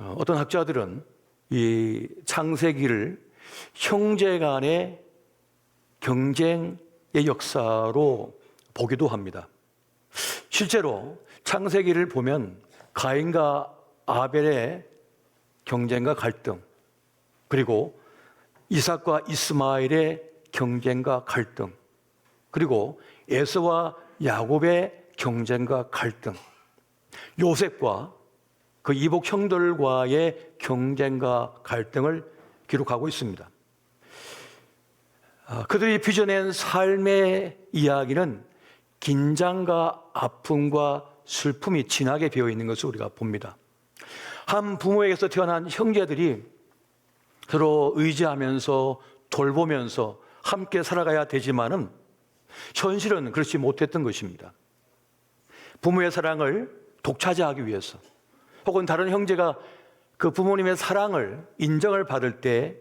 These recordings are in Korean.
어떤 학자들은 이 창세기를 형제 간의 경쟁의 역사로 보기도 합니다. 실제로 창세기를 보면 가인과 아벨의 경쟁과 갈등, 그리고 이삭과 이스마엘의 경쟁과 갈등, 그리고 에서와 야곱의 경쟁과 갈등, 요셉과 그 이복 형들과의 경쟁과 갈등을 기록하고 있습니다. 그들이 빚어낸 삶의 이야기는 긴장과 아픔과 슬픔이 진하게 배어 있는 것을 우리가 봅니다. 한 부모에게서 태어난 형제들이 서로 의지하면서 돌보면서 함께 살아가야 되지만은 현실은 그렇지 못했던 것입니다. 부모의 사랑을 독차지하기 위해서, 혹은 다른 형제가 그 부모님의 사랑을 인정을 받을 때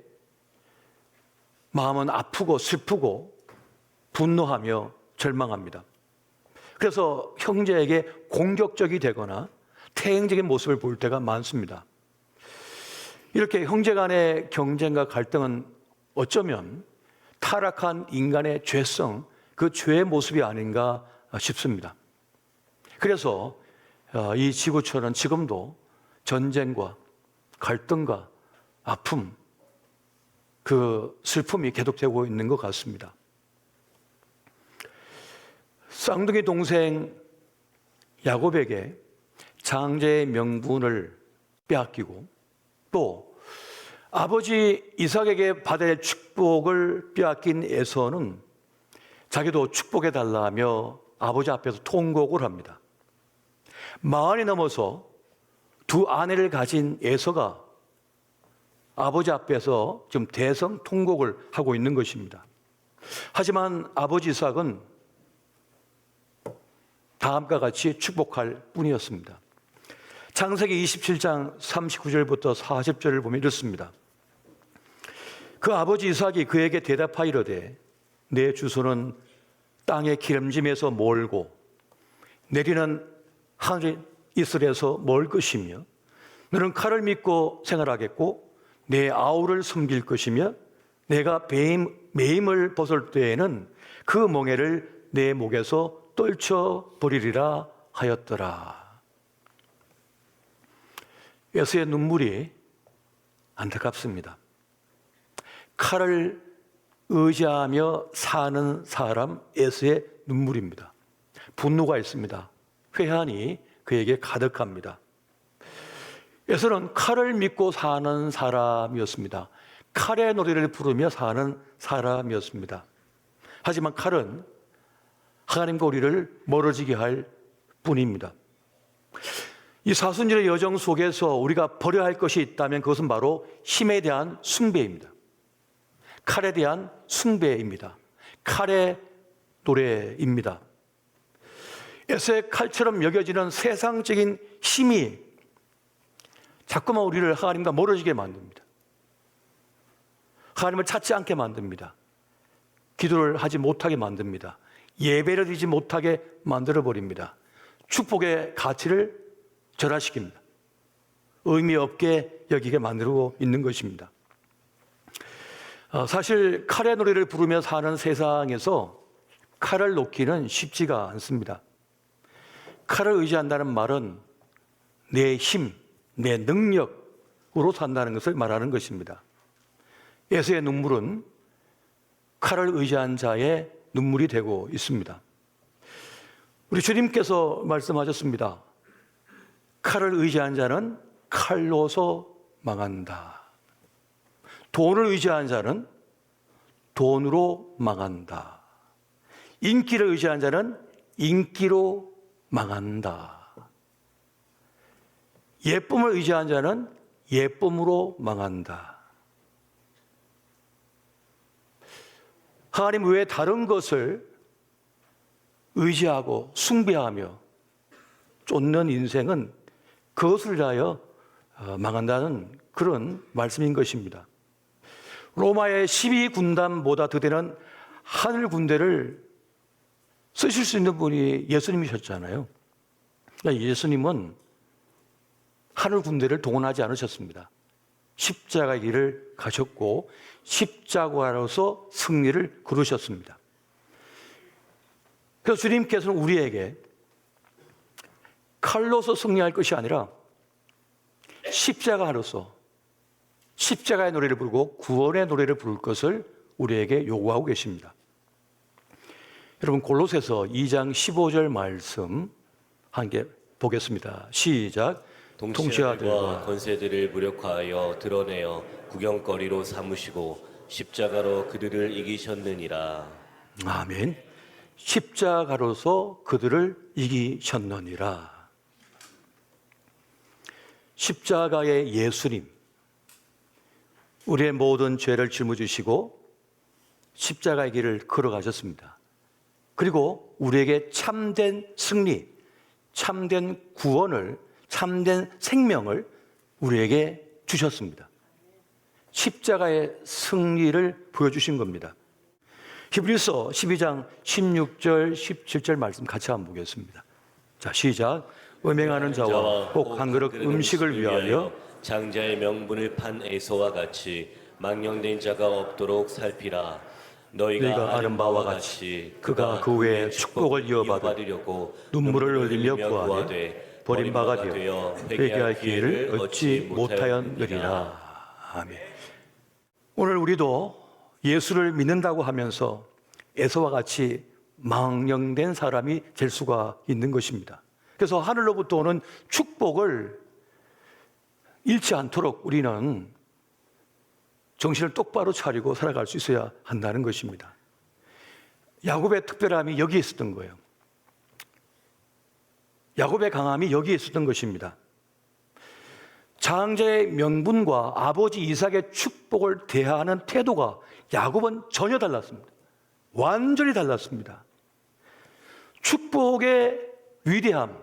마음은 아프고 슬프고 분노하며 절망합니다. 그래서 형제에게 공격적이 되거나 태행적인 모습을 볼 때가 많습니다. 이렇게 형제 간의 경쟁과 갈등은 어쩌면 타락한 인간의 죄성, 그 죄의 모습이 아닌가 싶습니다. 그래서 이 지구촌은 지금도 전쟁과 갈등과 아픔, 그 슬픔이 계속되고 있는 것 같습니다. 쌍둥이 동생 야곱에게 장자의 명분을 빼앗기고 또 아버지 이삭에게 받아야 할 축복을 빼앗긴 에서는 자기도 축복해달라 하며 아버지 앞에서 통곡을 합니다. 마흔이 넘어서 두 아내를 가진 에서가 아버지 앞에서 지금 대성 통곡을 하고 있는 것입니다. 하지만 아버지 이삭은 다음과 같이 축복할 뿐이었습니다. 창세기 27장 39절부터 40절을 보면 이렇습니다. 그 아버지 이삭이 그에게 대답하이르되 내 주소는 땅의 기름짐에서 멀고 내리는 하늘 이슬에서 멀 것이며 너는 칼을 믿고 생활하겠고 내 아우를 섬길 것이며 내가 매임을 벗을 때에는 그 멍에를 내 목에서 떨쳐버리리라 하였더라. 에서의 눈물이 안타깝습니다. 칼을 의지하며 사는 사람 에서의 눈물입니다. 분노가 있습니다. 회한이 그에게 가득합니다. 에서는 칼을 믿고 사는 사람이었습니다. 칼의 노래를 부르며 사는 사람이었습니다. 하지만 칼은 하나님과 우리를 멀어지게 할 뿐입니다. 이 사순절의 여정 속에서 우리가 버려야 할 것이 있다면 그것은 바로 힘에 대한 숭배입니다. 칼에 대한 숭배입니다. 칼의 노래입니다. 에서의 칼처럼 여겨지는 세상적인 힘이 자꾸만 우리를 하나님과 멀어지게 만듭니다. 하나님을 찾지 않게 만듭니다. 기도를 하지 못하게 만듭니다. 예배를 드리지 못하게 만들어버립니다. 축복의 가치를 절하시킵니다. 의미 없게 여기게 만들고 있는 것입니다. 사실 칼의 노래를 부르며 사는 세상에서 칼을 놓기는 쉽지가 않습니다. 칼을 의지한다는 말은 내 힘, 내 능력으로 산다는 것을 말하는 것입니다. 에서의 눈물은 칼을 의지한 자의 눈물이 되고 있습니다. 우리 주님께서 말씀하셨습니다. 칼을 의지한 자는 칼로서 망한다. 돈을 의지한 자는 돈으로 망한다. 인기를 의지한 자는 인기로 망한다. 예쁨을 의지한 자는 예쁨으로 망한다. 하나님 외에 다른 것을 의지하고 숭배하며 쫓는 인생은 그것을 위하여 망한다는 그런 말씀인 것입니다. 로마의 12군단보다 더 되는 하늘 군대를 쓰실 수 있는 분이 예수님이셨잖아요. 예수님은 하늘 군대를 동원하지 않으셨습니다. 십자가의 길을 가셨고 십자가로서 승리를 거두셨습니다. 그래서 주님께서는 우리에게 칼로서 승리할 것이 아니라 십자가로서 십자가의 노래를 부르고 구원의 노래를 부를 것을 우리에게 요구하고 계십니다. 여러분, 골로새서 2장 15절 말씀 함께 보겠습니다. 시작. 통치아들과 권세들을 무력화하여 드러내어 구경거리로 삼으시고 십자가로 그들을 이기셨느니라. 아멘. 십자가로서 그들을 이기셨느니라. 십자가의 예수님, 우리의 모든 죄를 짊어지시고 십자가의 길을 걸어가셨습니다. 그리고 우리에게 참된 승리, 참된 구원을, 참된 생명을 우리에게 주셨습니다. 십자가의 승리를 보여주신 겁니다. 히브리서 12장 16절, 17절 말씀 같이 한번 보겠습니다. 자, 시작. 음행하는 자와 꼭 한 그릇 음식을 위하여 장자의 명분을 판 에서와 같이 망령된 자가 없도록 살피라. 너희가 아는 바와 같이 그가 그 외에 축복을 이어받으려고 눈물을 흘리며 구하되 버린 바가 되어 회개할 기회를 얻지 못하였느니라. 아멘. 오늘 우리도 예수를 믿는다고 하면서 에서와 같이 망령된 사람이 될 수가 있는 것입니다. 그래서 하늘로부터 오는 축복을 잃지 않도록 우리는 정신을 똑바로 차리고 살아갈 수 있어야 한다는 것입니다. 야곱의 특별함이 여기에 있었던 거예요. 야곱의 강함이 여기에 있었던 것입니다. 장자의 명분과 아버지 이삭의 축복을 대하는 태도가 야곱은 전혀 달랐습니다. 완전히 달랐습니다. 축복의 위대함,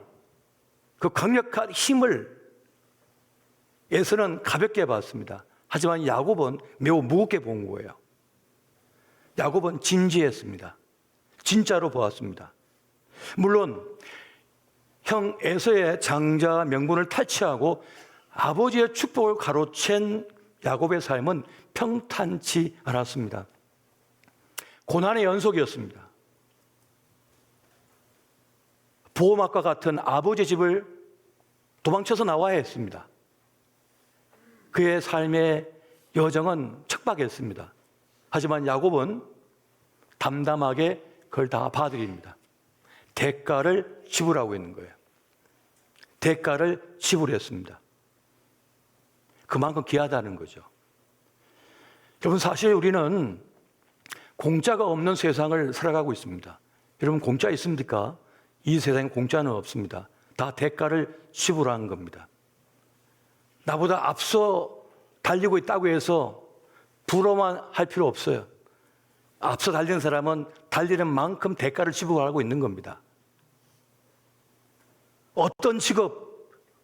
그 강력한 힘을 에서는 가볍게 봤습니다. 하지만 야곱은 매우 무겁게 본 거예요. 야곱은 진지했습니다. 진짜로 보았습니다. 물론 형 에서의 장자 명분을 탈취하고 아버지의 축복을 가로챈 야곱의 삶은 평탄치 않았습니다. 고난의 연속이었습니다. 보호막과 같은 아버지의 집을 도망쳐서 나와야 했습니다. 그의 삶의 여정은 척박했습니다. 하지만 야곱은 담담하게 그걸 다 받아들입니다. 대가를 지불하고 있는 거예요. 대가를 지불했습니다. 그만큼 귀하다는 거죠. 여러분, 사실 우리는 공짜가 없는 세상을 살아가고 있습니다. 여러분, 공짜 있습니까? 이 세상에 공짜는 없습니다. 다 대가를 지불한 겁니다. 나보다 앞서 달리고 있다고 해서 부러워만 할 필요 없어요. 앞서 달리는 사람은 달리는 만큼 대가를 지불하고 있는 겁니다. 어떤 직업,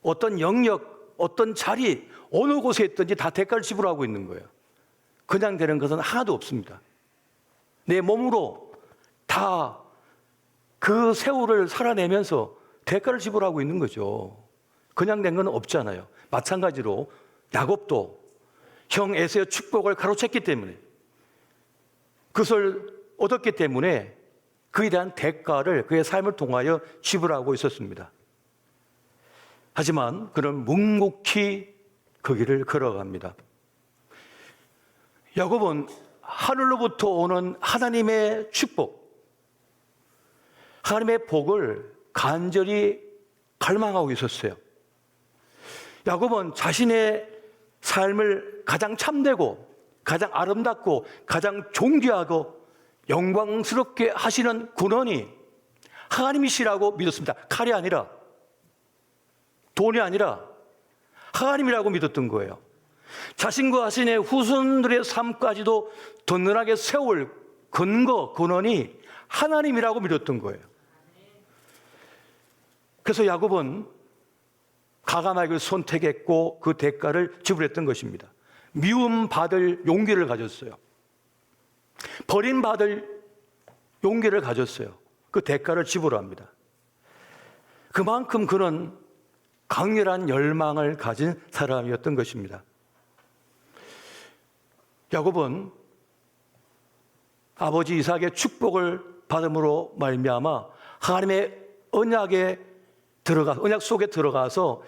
어떤 영역, 어떤 자리, 어느 곳에 있든지 다 대가를 지불하고 있는 거예요. 그냥 되는 것은 하나도 없습니다. 내 몸으로 다 그 세월을 살아내면서 대가를 지불하고 있는 거죠. 그냥 된 건 없잖아요. 마찬가지로 야곱도 형 에서의 축복을 가로챘기 때문에, 그것을 얻었기 때문에 그에 대한 대가를 그의 삶을 통하여 지불하고 있었습니다. 하지만 그는 묵묵히 그 길을 걸어갑니다. 야곱은 하늘로부터 오는 하나님의 축복, 하나님의 복을 간절히 갈망하고 있었어요. 야곱은 자신의 삶을 가장 참되고 가장 아름답고 가장 존귀하고 영광스럽게 하시는 근원이 하나님이시라고 믿었습니다. 칼이 아니라, 돈이 아니라 하나님이라고 믿었던 거예요. 자신과 자신의 후손들의 삶까지도 든든하게 세울 근거, 근원이 하나님이라고 믿었던 거예요. 그래서 야곱은 가감하게 선택했고 그 대가를 지불했던 것입니다. 미움받을 용기를 가졌어요. 버림받을 용기를 가졌어요. 그 대가를 지불합니다. 그만큼 그는 강렬한 열망을 가진 사람이었던 것입니다. 야곱은 아버지 이삭의 축복을 받음으로 말미암아 하나님의 언약 속에 들어가서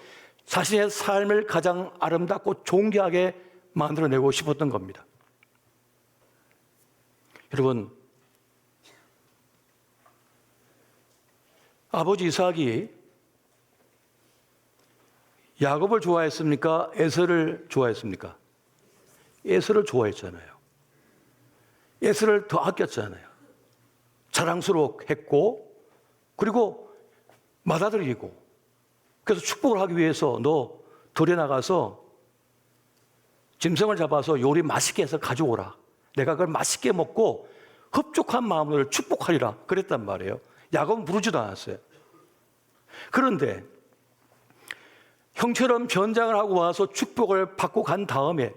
자신의 삶을 가장 아름답고 존귀하게 만들어내고 싶었던 겁니다. 여러분, 아버지 이삭이 야곱을 좋아했습니까? 에서를 좋아했습니까? 에서를 좋아했잖아요. 에서를 더 아꼈잖아요. 자랑스러웠고, 그리고 맏아들이고, 그래서 축복을 하기 위해서 너 들에 나가서 짐승을 잡아서 요리 맛있게 해서 가져오라. 내가 그걸 맛있게 먹고 흡족한 마음으로 축복하리라. 그랬단 말이에요. 야곱은 부르지도 않았어요. 그런데 형처럼 변장을 하고 와서 축복을 받고 간 다음에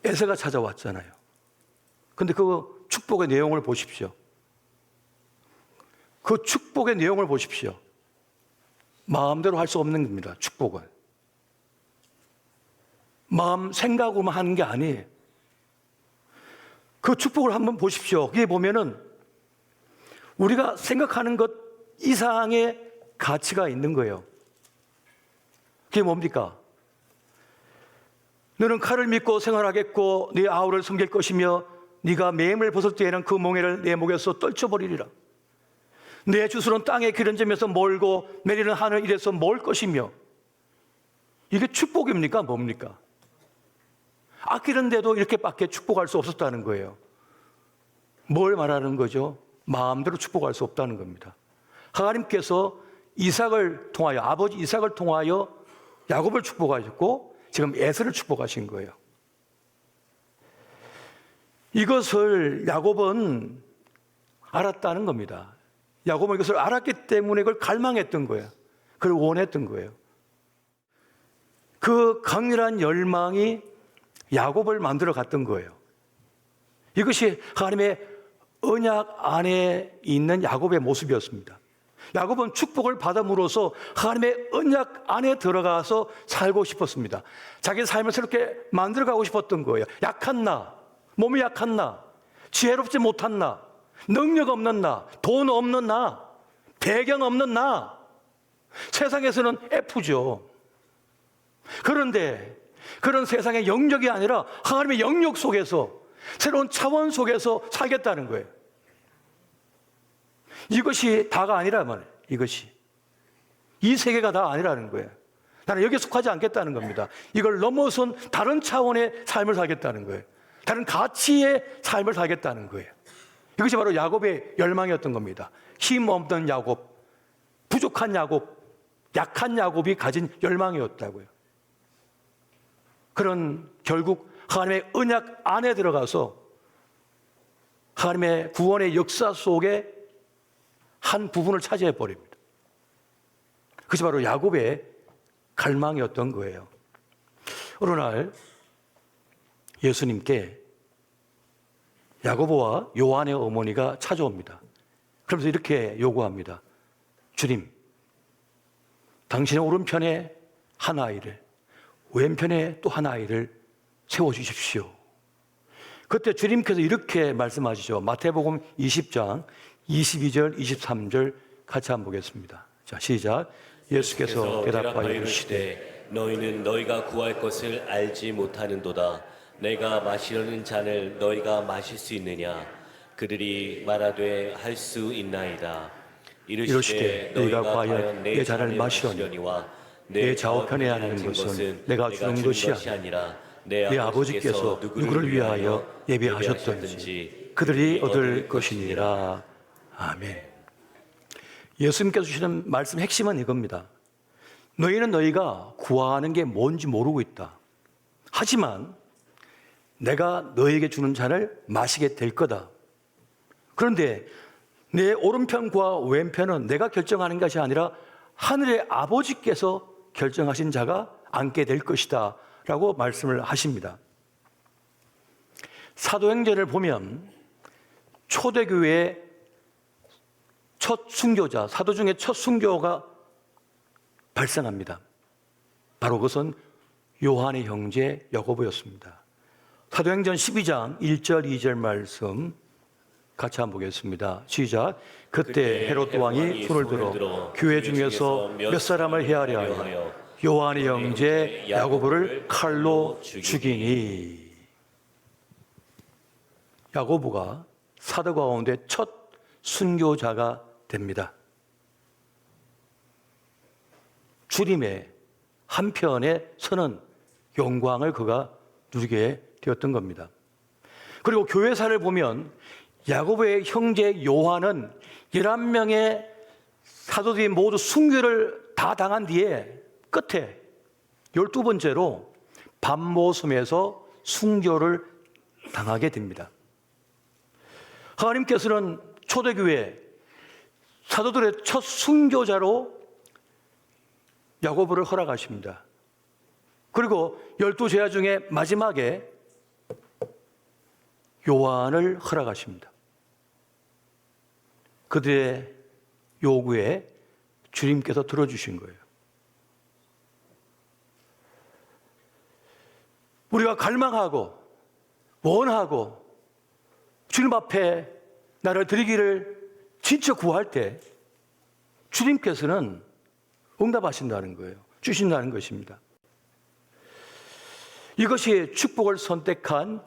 에서가 찾아왔잖아요. 근데 그 축복의 내용을 보십시오. 그 축복의 내용을 보십시오. 마음대로 할 수 없는 겁니다. 축복은. 마음 생각으로만 하는 게 아니에요. 그 축복을 한번 보십시오. 거기에 보면은 우리가 생각하는 것 이상의 가치가 있는 거예요. 그게 뭡니까? 너는 칼을 믿고 생활하겠고 네 아우를 섬길 것이며 네가 매임을 벗을 때에는 그 몽에를 내 목에서 떨쳐버리리라. 내 주소는 땅의 기름짐에서 몰고 내리는 하늘 이래서 몰 것이며. 이게 축복입니까? 뭡니까? 아끼는데도 이렇게밖에 축복할 수 없었다는 거예요. 뭘 말하는 거죠? 마음대로 축복할 수 없다는 겁니다. 하나님께서 이삭을 통하여, 아버지 이삭을 통하여 야곱을 축복하셨고 지금 에서를 축복하신 거예요. 이것을 야곱은 알았다는 겁니다. 야곱은 이것을 알았기 때문에 그걸 갈망했던 거예요. 그걸 원했던 거예요. 그 강렬한 열망이 야곱을 만들어 갔던 거예요. 이것이 하나님의 언약 안에 있는 야곱의 모습이었습니다. 야곱은 축복을 받음으로써 하나님의 언약 안에 들어가서 살고 싶었습니다. 자기 삶을 새롭게 만들어가고 싶었던 거예요. 약한 나, 몸이 약한 나, 지혜롭지 못한 나, 능력 없는 나, 돈 없는 나, 배경 없는 나. 세상에서는 F죠. 그런데 그런 세상의 영역이 아니라 하나님의 영역 속에서 새로운 차원 속에서 살겠다는 거예요. 이것이 다가 아니라 말이에요. 이것이 이 세계가 다 아니라는 거예요. 나는 여기에 속하지 않겠다는 겁니다. 이걸 넘어선 다른 차원의 삶을 살겠다는 거예요. 다른 가치의 삶을 살겠다는 거예요. 이것이 바로 야곱의 열망이었던 겁니다. 힘 없는 야곱, 부족한 야곱, 약한 야곱이 가진 열망이었다고요. 그런 결국 하나님의 언약 안에 들어가서 하나님의 구원의 역사 속에 한 부분을 차지해 버립니다. 그것이 바로 야곱의 갈망이었던 거예요. 어느 날 예수님께 야고보와 요한의 어머니가 찾아옵니다. 그러면서 이렇게 요구합니다. 주님, 당신의 오른편에 한 아이를, 왼편에 또 한 아이를 세워주십시오. 그때 주님께서 이렇게 말씀하시죠. 마태복음 20장 22절 23절 같이 한번 보겠습니다. 자, 시작. 예수께서 대답하여 이르시되 너희는 너희가 구할 것을 알지 못하는도다. 내가 마시려는 잔을 너희가 마실 수 있느냐? 그들이 말하되 할 수 있나이다. 이르시되 너희가 과연 내 잔을 마시려니와 내 좌우편에 앉는 것은 내가 주는 것이 아니라 내 아버지께서 누구를 위하여 예비하셨던지 그들이 얻을 것이니라. 아멘. 예수님께서 주시는 말씀 핵심은 이겁니다. 너희는 너희가 구하는 게 뭔지 모르고 있다. 하지만 내가 너희에게 주는 잔을 마시게 될 거다. 그런데 내 오른편과 왼편은 내가 결정하는 것이 아니라 하늘의 아버지께서 결정하신 자가 앉게 될 것이다 라고 말씀을 하십니다. 사도행전을 보면 초대교회의 첫 순교자, 사도 중에 첫 순교가 발생합니다. 바로 그것은 요한의 형제 야고보였습니다. 사도행전 12장 1절 2절 말씀 같이 한번 보겠습니다. 시작. 그때 헤롯 왕이 손을 들어 교회 중에서 몇 사람을 헤아려 하여 요한의 형제 야고보를 칼로 죽이니. 야고보가 사도 가운데 첫 순교자가 됩니다. 주님의 한편에 서는 영광을 그가 누리게 되었던 겁니다. 그리고 교회사를 보면 야고보의 형제 요한은 11명의 사도들이 모두 순교를 다 당한 뒤에 끝에 12번째로 밤모섬에서 순교를 당하게 됩니다. 하나님께서는 초대교회 사도들의 첫 순교자로 야고보를 허락하십니다. 그리고 12제자 중에 마지막에 요한을 허락하십니다. 그들의 요구에 주님께서 들어주신 거예요. 우리가 갈망하고 원하고 주님 앞에 나를 드리기를 진짜 구할 때 주님께서는 응답하신다는 거예요. 주신다는 것입니다. 이것이 축복을 선택한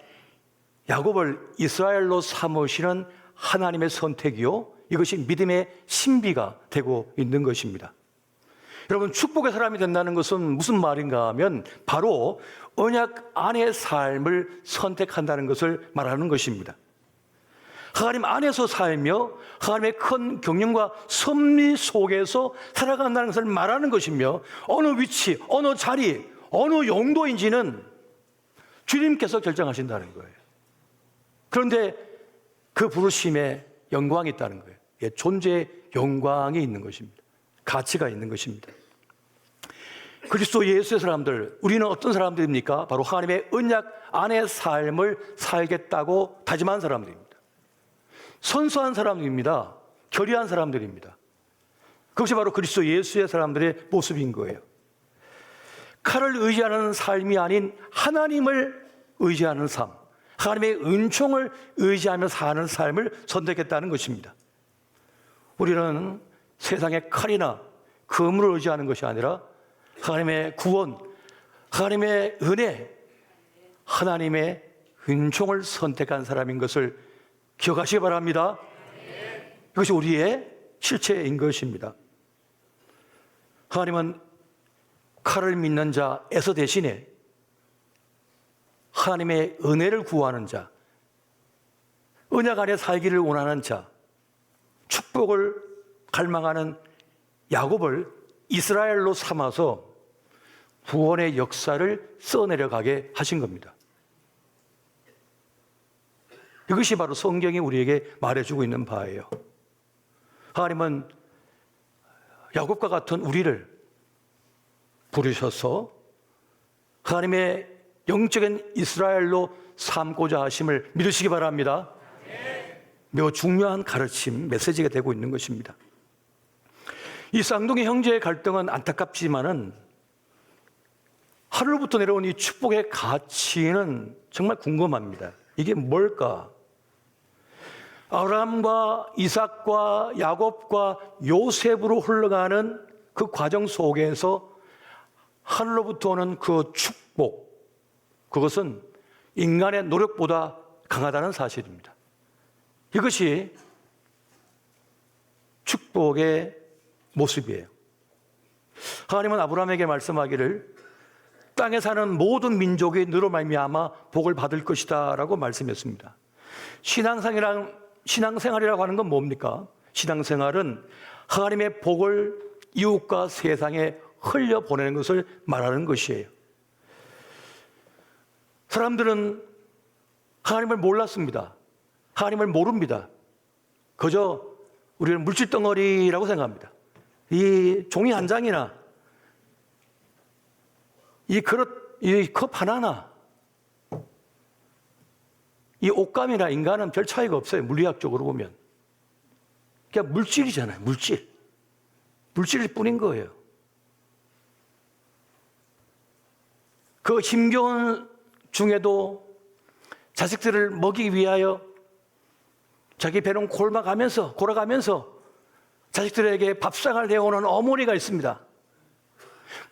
야곱을 이스라엘로 삼으시는 하나님의 선택이요, 이것이 믿음의 신비가 되고 있는 것입니다. 여러분, 축복의 사람이 된다는 것은 무슨 말인가 하면 바로 언약 안의 삶을 선택한다는 것을 말하는 것입니다. 하나님 안에서 살며 하나님의 큰 경륜과 섭리 속에서 살아간다는 것을 말하는 것이며, 어느 위치, 어느 자리, 어느 용도인지는 주님께서 결정하신다는 거예요. 그런데 그 부르심에 영광이 있다는 거예요. 존재의 영광이 있는 것입니다. 가치가 있는 것입니다. 그리스도 예수의 사람들, 우리는 어떤 사람들입니까? 바로 하나님의 언약 안의 삶을 살겠다고 다짐한 사람들입니다. 선수한 사람들입니다. 결의한 사람들입니다. 그것이 바로 그리스도 예수의 사람들의 모습인 거예요. 칼을 의지하는 삶이 아닌 하나님을 의지하는 삶, 하나님의 은총을 의지하며 사는 삶을 선택했다는 것입니다. 우리는 세상의 칼이나 검을 의지하는 것이 아니라 하나님의 구원, 하나님의 은혜, 하나님의 은총을 선택한 사람인 것을 기억하시기 바랍니다. 이것이 우리의 실체인 것입니다. 하나님은 칼을 믿는 자 에서 대신에 하나님의 은혜를 구하는 자, 언약 안에 살기를 원하는 자, 축복을 갈망하는 야곱을 이스라엘로 삼아서 구원의 역사를 써내려가게 하신 겁니다. 이것이 바로 성경이 우리에게 말해주고 있는 바예요. 하나님은 야곱과 같은 우리를 부르셔서 하나님의 영적인 이스라엘로 삼고자 하심을 믿으시기 바랍니다. 매우 중요한 가르침, 메시지가 되고 있는 것입니다. 이 쌍둥이 형제의 갈등은 안타깝지만은 하늘로부터 내려온 이 축복의 가치는 정말 궁금합니다. 이게 뭘까? 아브라함과 이삭과 야곱과 요셉으로 흘러가는 그 과정 속에서 하늘로부터 오는 그 축복, 그것은 인간의 노력보다 강하다는 사실입니다. 이것이 축복의 모습이에요. 하나님은 아브라함에게 말씀하기를 땅에 사는 모든 민족이 너로 말미암아 복을 받을 것이다 라고 말씀했습니다. 신앙생활이라고 하는 건 뭡니까? 신앙생활은 하나님의 복을 이웃과 세상에 흘려보내는 것을 말하는 것이에요. 사람들은 하나님을 몰랐습니다. 하나님을 모릅니다. 그저 우리는 물질덩어리라고 생각합니다. 이 종이 한 장이나 이 그릇, 이 컵 하나나 이 옷감이나 인간은 별 차이가 없어요. 물리학적으로 보면. 그냥 물질이잖아요. 물질일 뿐인 거예요. 그 힘겨운 중에도 자식들을 먹이기 위하여 자기 배는 골아가면서 자식들에게 밥상을 내오는 어머니가 있습니다.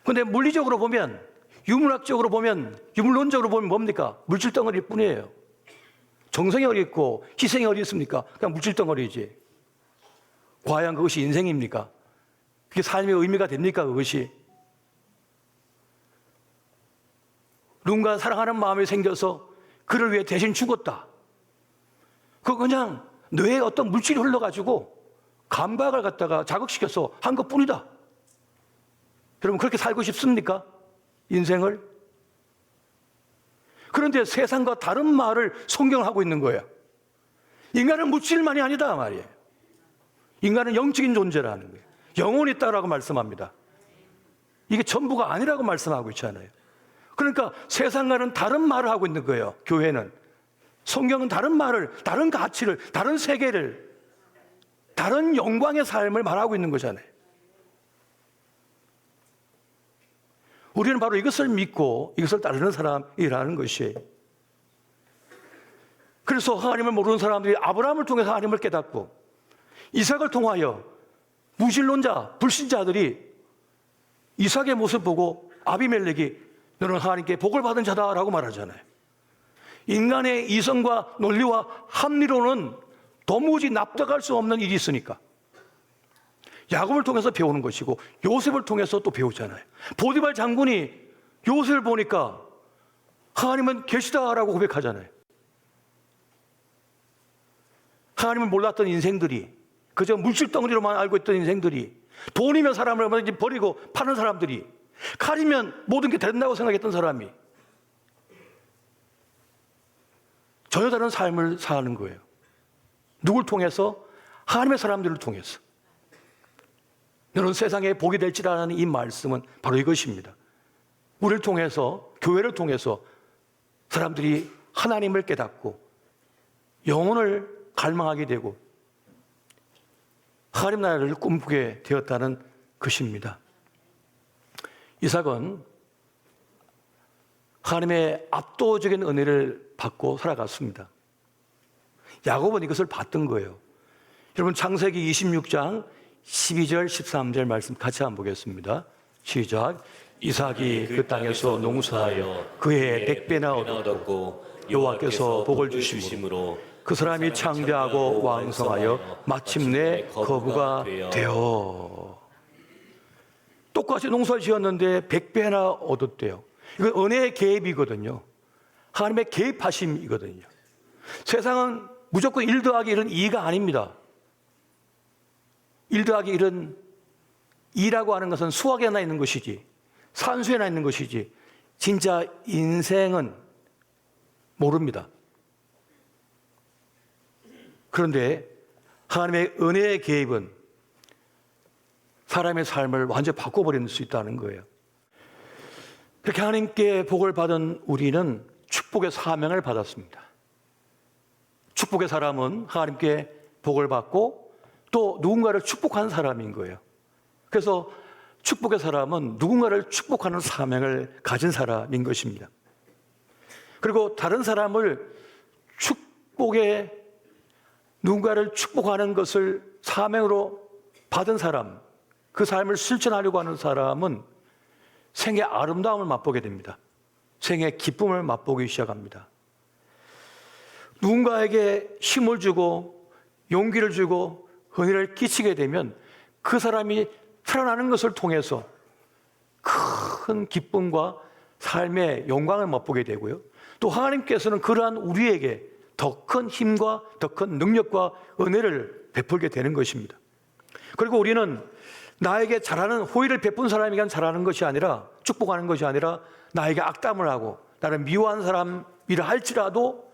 그런데 물리적으로 보면, 유물학적으로 보면, 유물론적으로 보면 뭡니까? 물질덩어리일 뿐이에요. 정성이 어디 있고 희생이 어디 있습니까? 그냥 물질덩어리지. 과연 그것이 인생입니까? 그게 삶의 의미가 됩니까? 그것이? 누군가 사랑하는 마음이 생겨서 그를 위해 대신 죽었다. 그거 그냥 뇌에 어떤 물질이 흘러가지고 감각을 갖다가 자극시켜서 한 것뿐이다. 여러분 그렇게 살고 싶습니까? 인생을? 그런데 세상과 다른 말을 성경을 하고 있는 거예요. 인간은 물질만이 아니다 말이에요. 인간은 영적인 존재라는 거예요. 영혼이 있다라고 말씀합니다. 이게 전부가 아니라고 말씀하고 있잖아요. 그러니까 세상과는 다른 말을 하고 있는 거예요. 교회는. 성경은 다른 말을, 다른 가치를, 다른 세계를, 다른 영광의 삶을 말하고 있는 거잖아요. 우리는 바로 이것을 믿고 이것을 따르는 사람이라는 것이에요. 그래서 하나님을 모르는 사람들이 아브라함을 통해서 하나님을 깨닫고 이삭을 통하여 무신론자, 불신자들이 이삭의 모습 보고 아비멜렉이 너는 하나님께 복을 받은 자다라고 말하잖아요. 인간의 이성과 논리와 합리로는 도무지 납득할 수 없는 일이 있으니까 야곱을 통해서 배우는 것이고 요셉을 통해서 또 배우잖아요. 보디발 장군이 요셉을 보니까 하나님은 계시다라고 고백하잖아요. 하나님을 몰랐던 인생들이, 그저 물질덩어리로만 알고 있던 인생들이, 돈이면 사람을 얼마든지 버리고 파는 사람들이, 칼이면 모든 게 된다고 생각했던 사람이 전혀 다른 삶을 사는 거예요. 누굴 통해서? 하나님의 사람들을 통해서. 너는 세상에 복이 될지라는 이 말씀은 바로 이것입니다. 우리를 통해서, 교회를 통해서 사람들이 하나님을 깨닫고 영혼을 갈망하게 되고 하나님 나라를 꿈꾸게 되었다는 것입니다. 이삭은 하나님의 압도적인 은혜를 받고 살아갔습니다. 야곱은 이것을 봤던 거예요. 여러분 창세기 26장 12절 13절 말씀 같이 한번 보겠습니다. 시작. 이삭이 그 땅에서 농사하여 그의 100배나 얻었고 여호와께서 복을 주심으로 그 사람이 창대하고 왕성하여 마침내 거부가 되어. 똑같이 농사를 지었는데 100배나 얻었대요. 이건 은혜의 개입이거든요. 하나님의 개입하심이거든요. 세상은 무조건 1 더하기 1은 2가 아닙니다. 1 더하기 1은 2라고 하는 것은 수학에나 있는 것이지, 산수에나 있는 것이지, 진짜 인생은 모릅니다. 그런데 하나님의 은혜의 개입은 사람의 삶을 완전히 바꿔버릴 수 있다는 거예요. 그렇게 하나님께 복을 받은 우리는 축복의 사명을 받았습니다. 축복의 사람은 하나님께 복을 받고 또 누군가를 축복하는 사람인 거예요. 그래서 축복의 사람은 누군가를 축복하는 사명을 가진 사람인 것입니다. 그리고 다른 사람을 누군가를 축복하는 것을 사명으로 받은 사람, 그 삶을 실천하려고 하는 사람은 생의 아름다움을 맛보게 됩니다. 생의 기쁨을 맛보기 시작합니다. 누군가에게 힘을 주고 용기를 주고 은혜를 끼치게 되면 그 사람이 살아나는 것을 통해서 큰 기쁨과 삶의 영광을 맛보게 되고요. 또 하나님께서는 그러한 우리에게 더 큰 힘과 더 큰 능력과 은혜를 베풀게 되는 것입니다. 그리고 우리는 나에게 잘하는, 호의를 베푼 사람에게 잘하는 것이 아니라, 축복하는 것이 아니라 나에게 악담을 하고 나를 미워한 사람이라 할지라도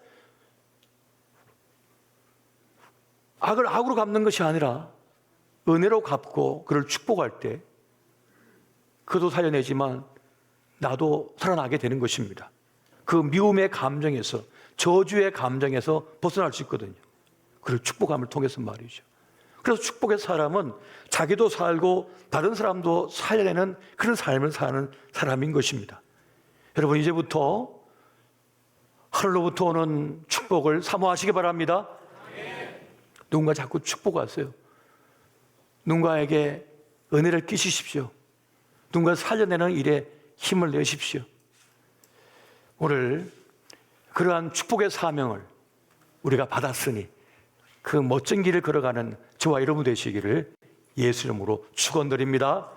악을 악으로 갚는 것이 아니라 은혜로 갚고 그를 축복할 때 그도 살려내지만 나도 살아나게 되는 것입니다. 그 미움의 감정에서, 저주의 감정에서 벗어날 수 있거든요. 그를 축복함을 통해서 말이죠. 그래서 축복의 사람은 자기도 살고 다른 사람도 살려내는 그런 삶을 사는 사람인 것입니다. 여러분, 이제부터 하늘로부터 오는 축복을 사모하시기 바랍니다. 누군가 자꾸 축복하세요. 누군가에게 은혜를 끼치십시오. 누군가 살려내는 일에 힘을 내십시오. 오늘 그러한 축복의 사명을 우리가 받았으니 그 멋진 길을 걸어가는 저와 여러분 되시기를 예수 이름으로 축원드립니다.